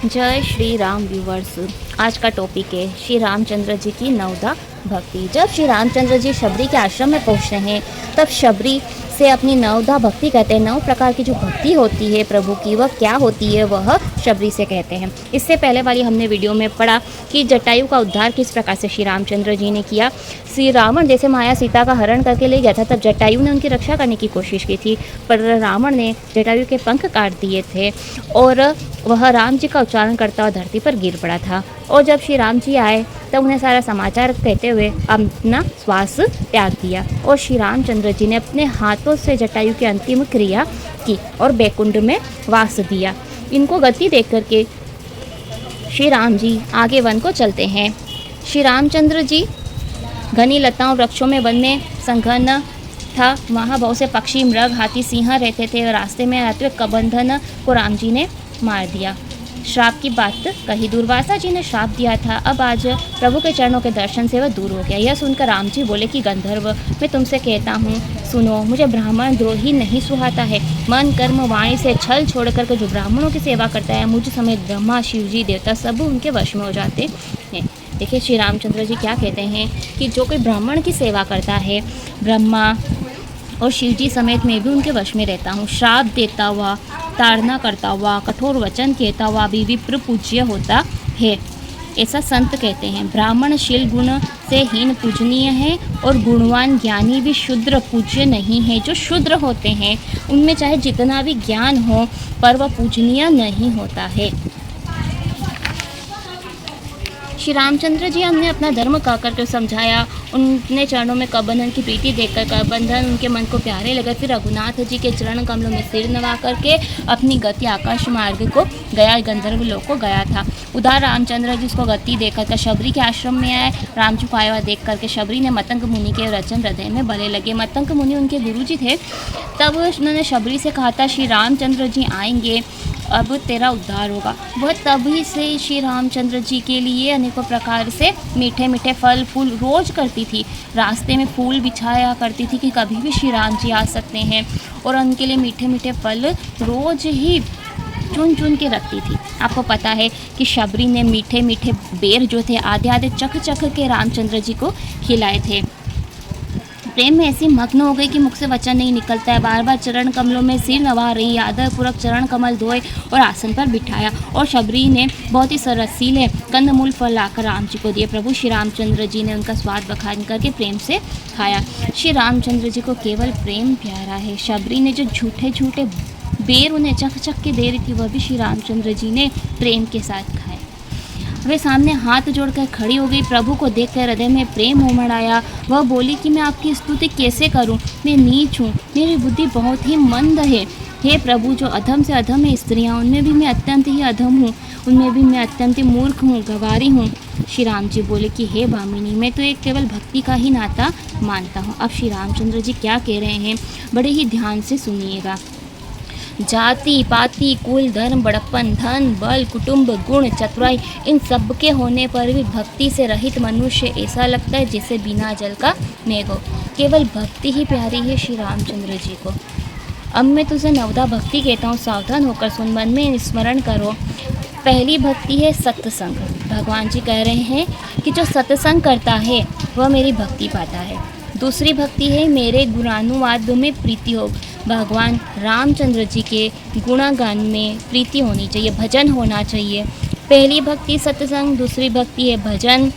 जय श्री राम व्यूवर्स। आज का टॉपिक है श्री रामचंद्र जी की नवदा भक्ति। जब श्री रामचंद्र जी शबरी के आश्रम में पहुंचते हैं तब शबरी से अपनी नवदा भक्ति कहते हैं। 9 प्रकार की जो भक्ति होती है प्रभु की वह क्या होती है वह शबरी से कहते हैं। इससे पहले वाली हमने वीडियो में पढ़ा कि जटायु का उद्धार किस प्रकार से श्री रामचंद्र जी ने किया। श्री रावण जैसे माया सीता का हरण करके ले गया था तब जटायु ने उनकी रक्षा करने की कोशिश की थी, पर रावण ने जटायु के पंख काट दिए थे और वह राम जी का उच्चारण करता हुआ धरती पर गिर पड़ा था। और जब श्री राम जी आए तब उन्हें सारा समाचार कहते हुए अपना श्वास त्याग दिया और श्री रामचंद्र जी ने अपने हाथों से जटायु की अंतिम क्रिया की और बैकुंठ में वास दिया। इनको गति देख करके श्री राम जी आगे वन को चलते हैं। श्री रामचंद्र जी घनी लताओं वृक्षों में वन में संघन था। वहाँ बहुत से पक्षी, मृग, हाथी, सिंह रहते थे और रास्ते में आते हुए कबंधन को राम जी ने मार दिया। श्राप की बात कही। दुर्वासा जी ने श्राप दिया था, अब आज प्रभु के चरणों के दर्शन से वह दूर हो गया। यह सुनकर राम जी बोले कि गंधर्व, मैं तुमसे कहता हूँ सुनो, मुझे ब्राह्मण द्रोही नहीं सुहाता है। मन कर्म वाणी से छल छोड़ कर जो ब्राह्मणों की सेवा करता है मुझ समेत ब्रह्मा, शिव जी, देवता सब उनके वश में हो जाते हैं। देखिए श्री रामचंद्र जी क्या कहते हैं कि जो कोई ब्राह्मण की सेवा करता है ब्रह्मा और शिव जी समेत मैं भी उनके वश में रहता हूँ। श्राप देता हुआ, ताड़ना करता हुआ, कठोर वचन कहता हुआ भी विप्र पूज्य होता है, ऐसा संत कहते हैं। ब्राह्मण शील गुण से हीन पूजनीय है और गुणवान ज्ञानी भी शूद्र पूज्य नहीं है। जो शूद्र होते हैं उनमें चाहे जितना भी ज्ञान हो पर वह पूजनीय नहीं होता है। श्री रामचंद्र जी हमने अपना धर्म कह करके समझाया। उनने चरणों में कबंधन की प्रीति देखकर कबंधन उनके मन को प्यारे लगे। फिर रघुनाथ जी के चरण कमलों में सिर नवा करके अपनी गति आकाश मार्ग को गया, गंधर्व लोक को गया था। उधर रामचंद्र जी उसको गति देखकर शबरी के आश्रम में आए। राम जी को आया हुआ देख करके शबरी ने मतंग मुनि के वचन हृदय में भले लगे। मतंग मुनि उनके गुरु जी थे। तब उन्होंने शबरी से कहा था श्री रामचंद्र जी आएंगे, अब तेरा उद्धार होगा। वह तभी से श्री रामचंद्र जी के लिए अनेकों प्रकार से मीठे मीठे फल फूल रोज करती थी। रास्ते में फूल बिछाया करती थी कि कभी भी श्री राम जी आ सकते हैं और उनके लिए मीठे मीठे फल रोज ही चुन चुन के रखती थी। आपको पता है कि शबरी ने मीठे मीठे बेर जो थे आधे आधे चख चख के रामचंद्र जी को खिलाए थे। प्रेम में ऐसी मग्न हो गई कि मुख से वचन नहीं निकलता है। बार बार चरण कमलों में सिर नवा रही, आदरपूर्वक चरण कमल धोए और आसन पर बिठाया। और शबरी ने बहुत ही सरसीले कंदमूल फल लाकर राम जी को दिए। प्रभु श्री रामचंद्र जी ने उनका स्वाद बखान करके प्रेम से खाया। श्री रामचंद्र जी को केवल प्रेम प्यारा है। शबरी ने जो झूठे झूठे बेर उन्हें चख चख के दे रही थी वह भी श्री रामचंद्र जी ने प्रेम के साथ खाए। वे सामने हाथ जोड़कर खड़ी हो गई। प्रभु को देखकर हृदय में प्रेम उमड़ आया। वह बोली कि मैं आपकी स्तुति कैसे करूं, मैं नीच हूँ, मेरी बुद्धि बहुत ही मंद है। हे प्रभु, जो अधम से अधम है स्त्रियाँ उनमें भी मैं अत्यंत ही अधम हूँ, उनमें भी मैं अत्यंत ही मूर्ख हूँ, गंवारी हूँ। श्री राम जी बोले कि हे भामिनी, मैं तो एक केवल भक्ति का ही नाता मानता हूँ। अब श्री रामचंद्र जी क्या कह रहे हैं बड़े ही ध्यान से सुनिएगा। जाति पाति कुल धर्म बड़प्पन धन बल कुटुंब गुण चतुराई इन सब के होने पर भी भक्ति से रहित मनुष्य ऐसा लगता है जैसे बिना जल का मेघ हो। केवल भक्ति ही प्यारी है श्री रामचंद्र जी को। अब मैं तुझे नवदा भक्ति कहता हूँ, सावधान होकर सुन, मन में स्मरण करो। पहली भक्ति है सत्संग। भगवान जी कह रहे हैं कि जो सत्संग करता है वह मेरी भक्ति पाता है। दूसरी भक्ति है मेरे गुणानुवाद में प्रीति हो। भगवान रामचंद्र जी के गुणगान में प्रीति होनी चाहिए, भजन होना चाहिए। पहली भक्ति सत्संग, दूसरी भक्ति है भजन।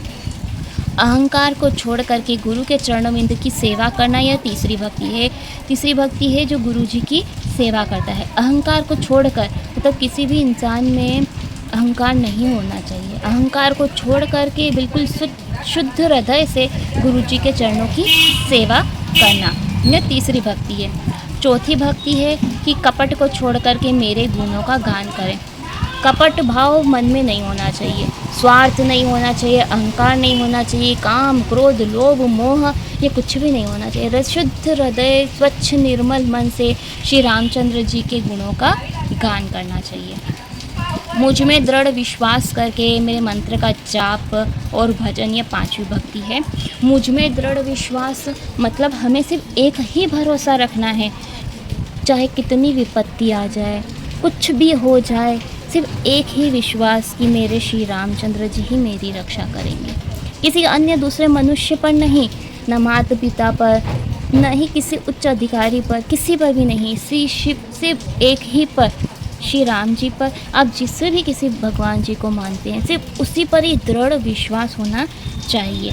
अहंकार को छोड़ करके गुरु के चरणविंद की सेवा करना यह तीसरी भक्ति है। तीसरी भक्ति है जो गुरु जी की सेवा करता है। अहंकार को छोड़कर मतलब किसी भी इंसान में अहंकार नहीं होना चाहिए। अहंकार को छोड़ करके बिल्कुल शुद्ध हृदय से गुरु जी के चरणों की सेवा करना, यह तीसरी भक्ति है। चौथी भक्ति है कि कपट को छोड़ करके मेरे गुणों का गान करें। कपट भाव मन में नहीं होना चाहिए, स्वार्थ नहीं होना चाहिए, अहंकार नहीं होना चाहिए, काम क्रोध लोभ मोह ये कुछ भी नहीं होना चाहिए। शुद्ध हृदय स्वच्छ निर्मल मन से श्री रामचंद्र जी के गुणों का गान करना चाहिए। मुझ में दृढ़ विश्वास करके मेरे मंत्र का जाप और भजन, ये पांचवी भक्ति है। मुझ में दृढ़ विश्वास मतलब हमें सिर्फ एक ही भरोसा रखना है, चाहे कितनी विपत्ति आ जाए, कुछ भी हो जाए, सिर्फ एक ही विश्वास कि मेरे श्री रामचंद्र जी ही मेरी रक्षा करेंगे, किसी अन्य दूसरे मनुष्य पर नहीं, न माता पिता पर, न ही किसी उच्च अधिकारी पर, किसी पर भी नहीं, सिर्फ एक ही पर, श्री राम जी पर। आप जिससे भी किसी भगवान जी को मानते हैं सिर्फ उसी पर ही दृढ़ विश्वास होना चाहिए।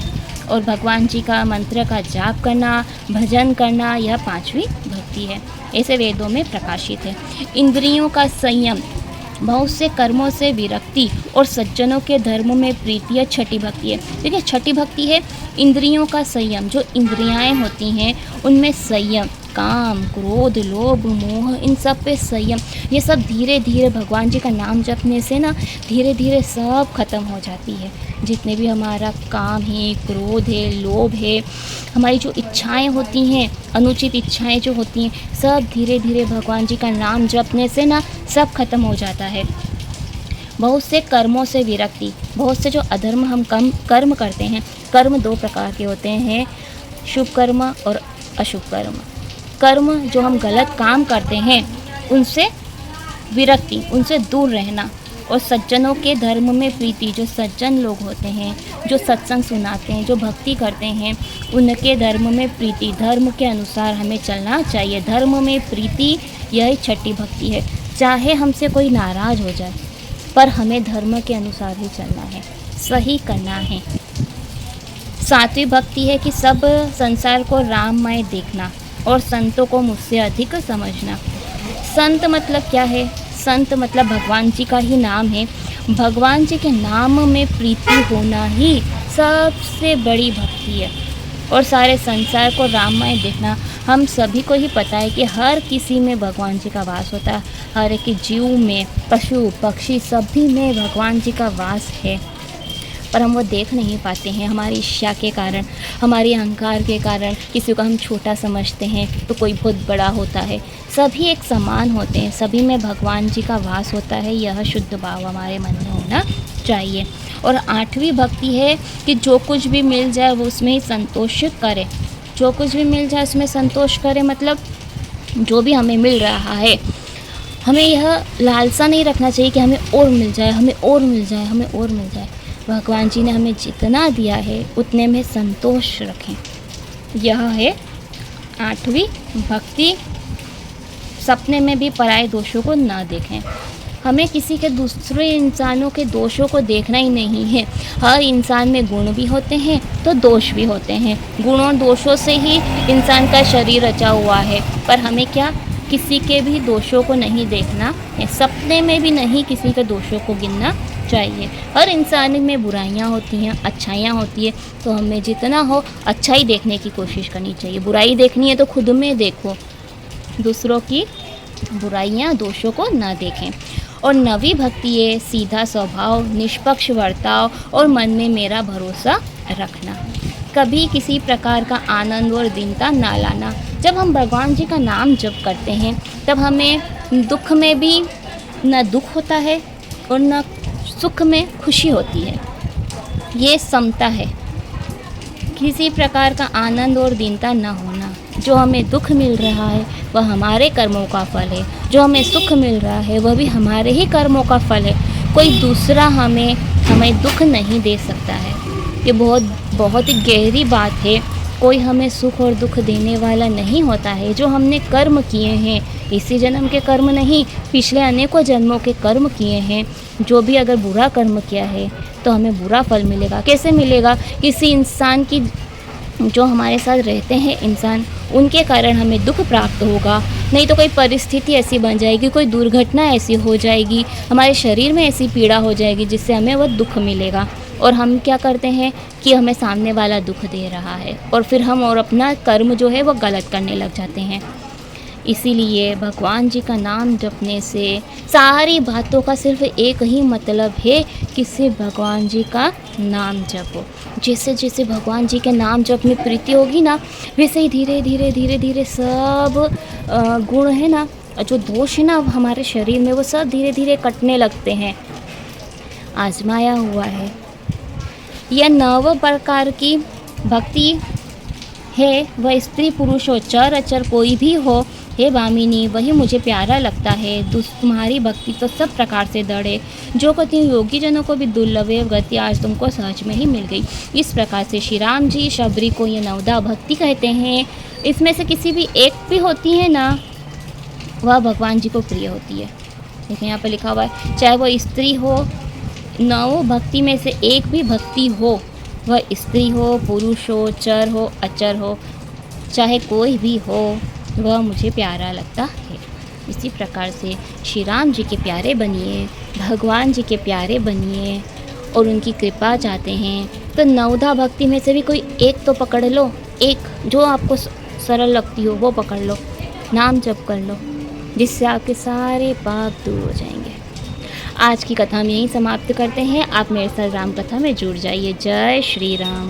और भगवान जी का मंत्र का जाप करना, भजन करना, यह पांचवी भक्ति है, ऐसे वेदों में प्रकाशित है। इंद्रियों का संयम, बहुत से कर्मों से विरक्ति और सज्जनों के धर्मों में प्रीति, यह छठी भक्ति है। देखिए छठी भक्ति है इंद्रियों का संयम। जो इंद्रियाएं होती हैं उनमें संयम, काम, क्रोध, लोभ, मोह, इन सब पे संयम, ये सब धीरे धीरे भगवान जी का नाम जपने से ना धीरे धीरे सब खत्म हो जाती है। जितने भी हमारा काम है, क्रोध है, लोभ है, हमारी जो इच्छाएं होती हैं, अनुचित इच्छाएं जो होती हैं, सब धीरे धीरे भगवान जी का नाम जपने से ना सब खत्म हो जाता है। बहुत से कर्मों से विरक्ति, बहुत से जो अधर्म हम कर्म करते हैं, कर्म दो प्रकार के होते हैं, शुभ कर्म और अशुभ कर्म। कर्म जो हम गलत काम करते हैं उनसे विरक्ति, उनसे दूर रहना, और सज्जनों के धर्म में प्रीति, जो सज्जन लोग होते हैं, जो सत्संग सुनाते हैं, जो भक्ति करते हैं, उनके धर्म में प्रीति, धर्म के अनुसार हमें चलना चाहिए। धर्म में प्रीति, यही छठी भक्ति है। चाहे हमसे कोई नाराज़ हो जाए पर हमें धर्म के अनुसार ही चलना है, सही करना है। सातवीं भक्ति है कि सब संसार को राममय देखना और संतों को मुझसे अधिक समझना। संत मतलब क्या है? संत मतलब भगवान जी का ही नाम है। भगवान जी के नाम में प्रीति होना ही सबसे बड़ी भक्ति है। और सारे संसार को राममय देखना, हम सभी को ही पता है कि हर किसी में भगवान जी का वास होता है। हर एक जीव में, पशु पक्षी सभी में भगवान जी का वास है, पर हम वो देख नहीं पाते हैं। हमारी इच्छा के कारण, हमारी अहंकार के कारण किसी को हम छोटा समझते हैं तो कोई बहुत बड़ा होता है। सभी एक समान होते हैं, सभी में भगवान जी का वास होता है। यह शुद्ध भाव हमारे मन में होना चाहिए। और आठवीं भक्ति है कि जो कुछ भी मिल जाए वो उसमें ही संतोष करे। जो कुछ भी मिल जाए उसमें संतोष करे, मतलब जो भी हमें मिल रहा है, हमें यह लालसा नहीं रखना चाहिए कि हमें और मिल जाए, हमें और मिल जाए, हमें और मिल जाए। भगवान जी ने हमें जितना दिया है उतने में संतोष रखें। यह है आठवीं भक्ति। सपने में भी पराये दोषों को ना देखें। हमें किसी के दूसरे इंसानों के दोषों को देखना ही नहीं है। हर इंसान में गुण भी होते हैं तो दोष भी होते हैं। गुणों और दोषों से ही इंसान का शरीर रचा हुआ है, पर हमें क्या, किसी के भी दोषों को नहीं देखना है। सपने में भी नहीं किसी के दोषों को गिनना चाहिए। हर इंसान में बुराइयां होती हैं, अच्छाइयां होती है, तो हमें जितना हो अच्छाई देखने की कोशिश करनी चाहिए। बुराई देखनी है तो खुद में देखो, दूसरों की बुराइयां, दोषों को ना देखें। और नवी भक्ति है सीधा स्वभाव, निष्पक्ष बर्ताव और मन में मेरा भरोसा रखना। कभी किसी प्रकार का आनंद और दीनता ना लाना। जब हम भगवान जी का नाम जप करते हैं तब हमें दुख में भी न दुख होता है और न सुख में खुशी होती है। ये समता है। किसी प्रकार का आनंद और दीनता न होना। जो हमें दुख मिल रहा है वह हमारे कर्मों का फल है, जो हमें सुख मिल रहा है वह भी हमारे ही कर्मों का फल है। कोई दूसरा हमें दुख नहीं दे सकता है। ये बहुत ही गहरी बात है। कोई हमें सुख और दुख देने वाला नहीं होता है। जो हमने कर्म किए हैं, इसी जन्म के कर्म नहीं, पिछले अनेकों जन्मों के कर्म किए हैं, जो भी अगर बुरा कर्म किया है तो हमें बुरा फल मिलेगा। कैसे मिलेगा? किसी इंसान की, जो हमारे साथ रहते हैं इंसान, उनके कारण हमें दुख प्राप्त होगा। नहीं तो कोई परिस्थिति ऐसी बन जाएगी, कोई दुर्घटना ऐसी हो जाएगी, हमारे शरीर में ऐसी पीड़ा हो जाएगी जिससे हमें वह दुख मिलेगा। और हम क्या करते हैं कि हमें सामने वाला दुख दे रहा है और फिर हम और अपना कर्म जो है वो गलत करने लग जाते हैं। इसीलिए भगवान जी का नाम जपने से सारी बातों का सिर्फ एक ही मतलब है कि सिर्फ भगवान जी का नाम जपो। जैसे जैसे भगवान जी के नाम जप में प्रीति होगी ना, वैसे ही धीरे धीरे धीरे धीरे सब गुण है ना, जो दोष है ना हमारे शरीर में, वो सब धीरे धीरे कटने लगते हैं। आजमाया हुआ है। यह 9 प्रकार की भक्ति है, वह स्त्री पुरुष हो, चर अचर कोई भी हो, हे भामिनी वही मुझे प्यारा लगता है। तुम्हारी भक्ति तो सब प्रकार से दृढ़ है, जो गति योगी जनों को भी दुर्लभ है, गति आज तुमको सहज में ही मिल गई। इस प्रकार से श्री राम जी शबरी को ये नवदा भक्ति कहते हैं। इसमें से किसी भी एक भी होती है ना, वह भगवान जी को प्रिय होती है। देखिए यहाँ पर लिखा हुआ है, चाहे वो स्त्री हो, नौ भक्ति में से एक भी भक्ति हो, वह स्त्री हो, पुरुष हो, चर हो, अचर हो, चाहे कोई भी हो, वह मुझे प्यारा लगता है। इसी प्रकार से श्री राम जी के प्यारे बनिए, भगवान जी के प्यारे बनिए और उनकी कृपा चाहते हैं तो नवधा भक्ति में से भी कोई एक तो पकड़ लो, एक जो आपको सरल लगती हो वो पकड़ लो, नाम जप कर लो, जिससे आपके सारे पाप दूर हो जाएंगे। आज की कथा हम यहीं समाप्त करते हैं। आप मेरे साथ राम कथा में जुड़ जाइए। जय श्री राम।